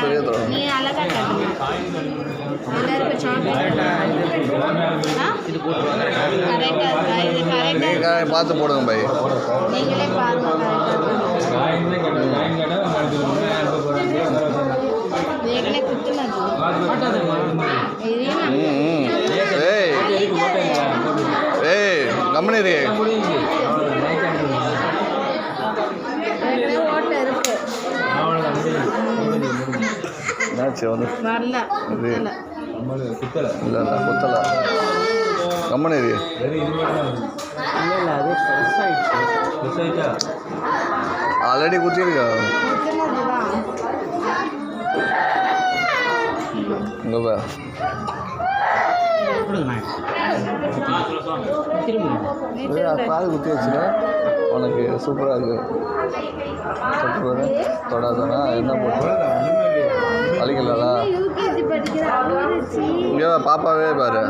பெரிய தோணும். நீ அழகா கட்டணும். எல்லாருக்கும் சாக்லேட் இது போட்டுருவாங்க. கரெக்டாக இது கரெக்டாக பார்த்து போடுங்க பை. நீங்களே பாருங்க. வேகனே குத்துனது. ஏய் ஏய் கம்பெனி இருக்கு. என்னாச்சு வந்து வரல குத்தலை இல்லை குத்தலை கம்பெனி இருக்கு. ஆல்ரெடி குத்திருக்கா இங்கே காது குத்தி வச்சுங்க. உனக்கு சூப்பராக இருக்கு. தொடாதானா என்ன போட்டு வலிக்கலா? இங்கே பாப்பாவே பாரு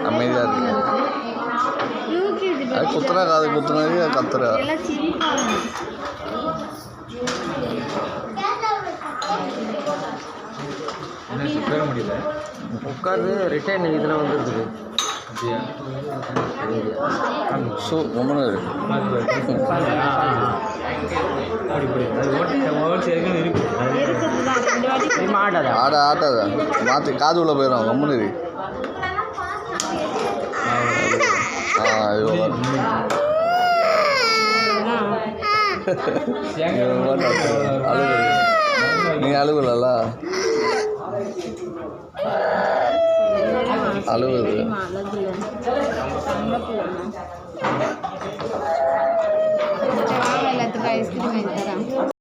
அமைதியாக இருக்கு. அது குத்துனா காது குத்துனது கத்துற. உட்காந்து ரிட்டைன் இதெல்லாம் வந்துருக்குது. ஆட்டாத மாற்றி காது உள்ள போயிடும். கம்முனு நீ அழுகல அழுகுது.